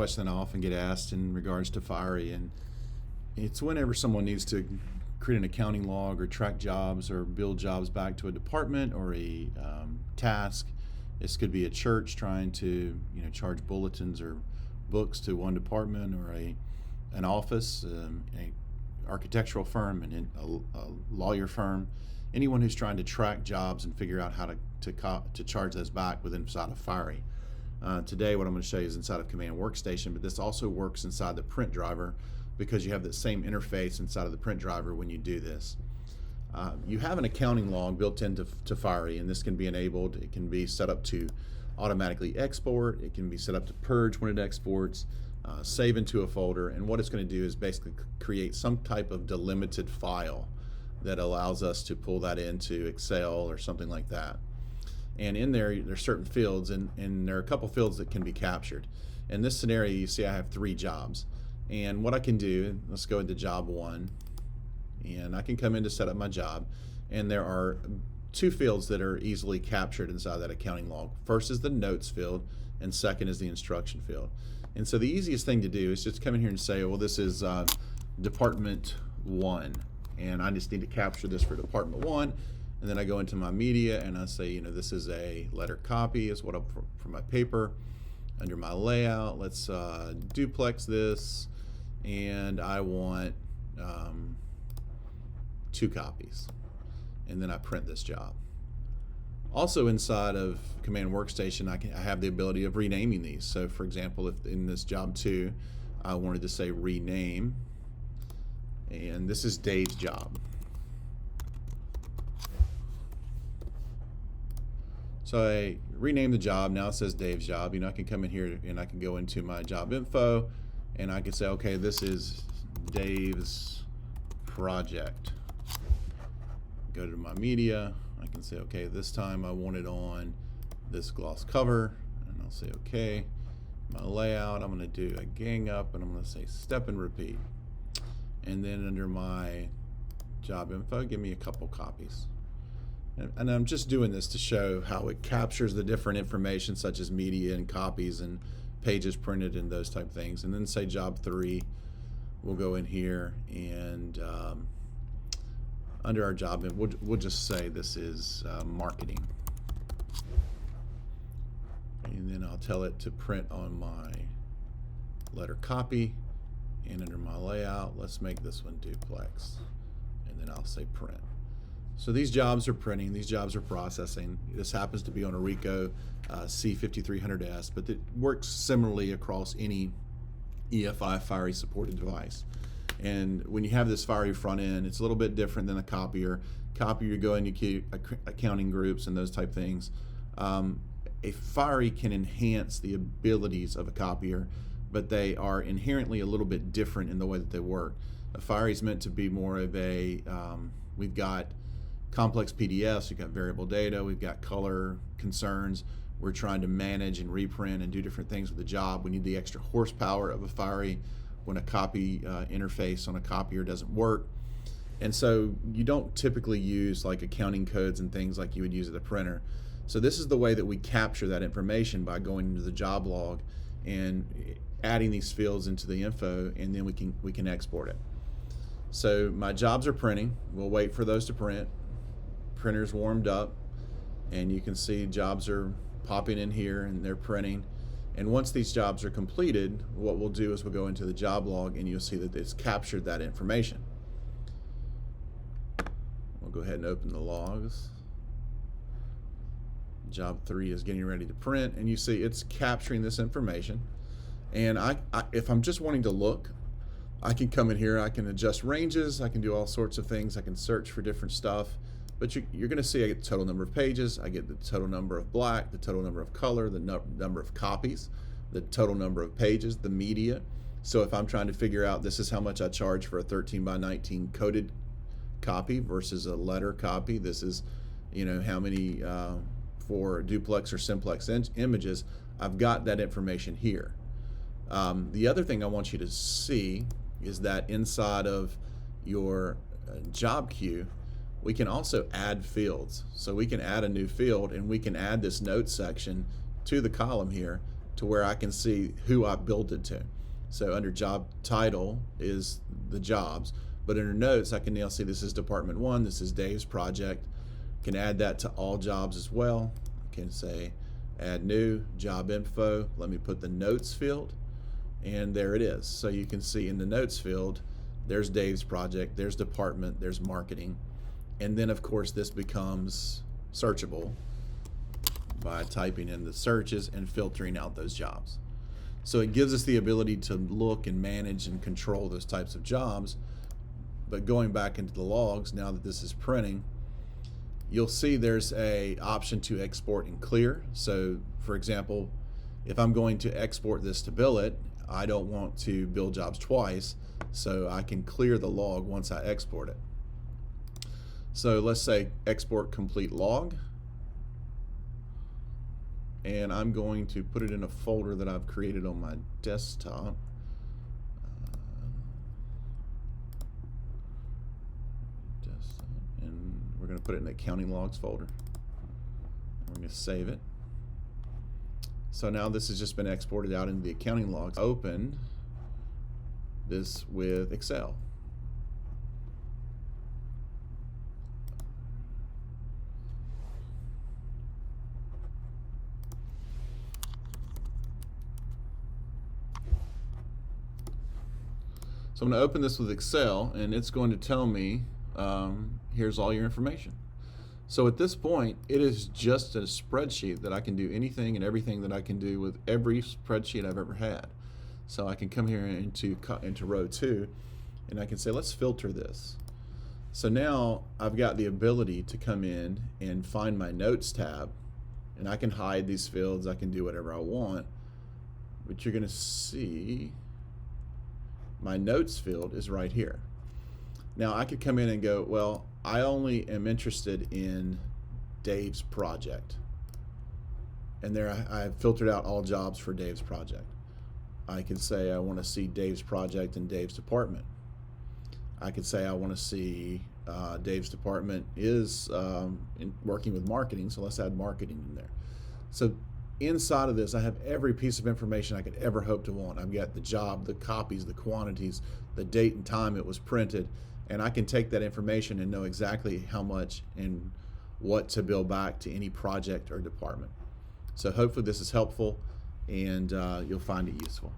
question that I often get asked in regards to Fiery, and it's whenever someone needs to create an accounting log or track jobs or build jobs back to a department or a task. This could be a church trying to charge bulletins or books to one department, or an office, a architectural firm, and a lawyer firm. Anyone who's trying to track jobs and figure out how to charge those back within inside of Fiery. Today what I'm going to show you is inside of Command Workstation, but this also works inside the print driver because you have the same interface inside of the print driver when you do this. You have an accounting log built into Fiery, and this can be enabled. It can be set up to automatically export. It can be set up to purge when it exports, save into a folder, and what it's going to do is basically create some type of delimited file that allows us to pull that into Excel or something like that. And in there's certain fields, and there are a couple fields that can be captured. In this scenario, you see I have 3 jobs. And what I can do, let's go into job 1, and I can come in to set up my job, and there are 2 fields that are easily captured inside that accounting log. First is the notes field, and second is the instruction field. And so the easiest thing to do is just come in here and say, well, this is department 1, and I just need to capture this for department 1. And then I go into my media and I say, this is a letter copy, is what I'm for my paper. Under my layout, let's duplex this, and I want 2 copies. And then I print this job. Also inside of Command Workstation, I have the ability of renaming these. So for example, if in this job 2, I wanted to say rename, and this is Dave's job. So I rename the job. Now it says Dave's job. I can come in here and I can go into my job info, and I can say, okay, this is Dave's project. Go to my media. I can say, okay, this time I want it on this gloss cover, and I'll say, okay. My layout, I'm going to do a gang up, and I'm going to say step and repeat. And then under my job info, give me a couple copies. And I'm just doing this to show how it captures the different information such as media and copies and pages printed and those type of things. And then say job 3, we'll go in here and under our job, we'll just say this is marketing. And then I'll tell it to print on my letter copy, and under my layout, let's make this one duplex, and then I'll say print. So these jobs are printing, these jobs are processing. This happens to be on a Ricoh C5300S, but it works similarly across any EFI Fiery supported device. And when you have this Fiery front end, it's a little bit different than a copier. Copier, you go into accounting groups and those type things. A Fiery can enhance the abilities of a copier, but they are inherently a little bit different in the way that they work. A Fiery is meant to be more of a, we've got complex PDFs, we've got variable data, we've got color concerns. We're trying to manage and reprint and do different things with the job. We need the extra horsepower of a Fiery when a copy interface on a copier doesn't work. And so you don't typically use like accounting codes and things like you would use at a printer. So this is the way that we capture that information, by going into the job log and adding these fields into the info, and then we can export it. So my jobs are printing. We'll wait for those to print. Printer's warmed up, and you can see jobs are popping in here and they're printing. And once these jobs are completed, what we'll do is we'll go into the job log, and you'll see that it's captured that information. We'll go ahead and open the logs. Job 3 is getting ready to print, and you see it's capturing this information. And if I'm just wanting to look, I can come in here, I can adjust ranges, I can do all sorts of things, I can search for different stuff. But you're going to see I get the total number of pages, I get the total number of black, the total number of color, the number of copies, the total number of pages, the media. So if I'm trying to figure out, this is how much I charge for a 13 by 19 coded copy versus a letter copy, this is how many for duplex or simplex images, I've got that information here. The other thing I want you to see is that inside of your job queue, we can also add fields. So we can add a new field, and we can add this notes section to the column here, to where I can see who I billed it to. So under job title is the jobs, but under notes I can now see this is Department 1, this is Dave's project. Can add that to all jobs as well. I can say add new, job info, let me put the notes field, and there it is. So you can see in the notes field, there's Dave's project, there's department, there's marketing, and then of course this becomes searchable by typing in the searches and filtering out those jobs. So it gives us the ability to look and manage and control those types of jobs. But going back into the logs, now that this is printing, you'll see there's a option to export and clear. So for example, if I'm going to export this to bill it, I don't want to bill jobs twice, so I can clear the log once I export it. So let's say export complete log, and I'm going to put it in a folder that I've created on my desktop. And we're going to put it in the accounting logs folder. We're going to save it. So now this has just been exported out into the accounting logs. Open this with Excel. So I'm going to open this with Excel, and it's going to tell me, here's all your information. So at this point, it is just a spreadsheet that I can do anything and everything that I can do with every spreadsheet I've ever had. So I can come here into row 2, and I can say, let's filter this. So now I've got the ability to come in and find my notes tab, and I can hide these fields, I can do whatever I want, but you're going to see my notes field is right here. Now I could come in and go, well, I only am interested in Dave's project. And there I've filtered out all jobs for Dave's project. I could say I want to see Dave's project in Dave's department. I could say I want to see Dave's department is working with marketing, so let's add marketing in there. So inside of this, I have every piece of information I could ever hope to want. I've got the job, the copies, the quantities, the date and time it was printed, and I can take that information and know exactly how much and what to bill back to any project or department. So hopefully this is helpful, and you'll find it useful.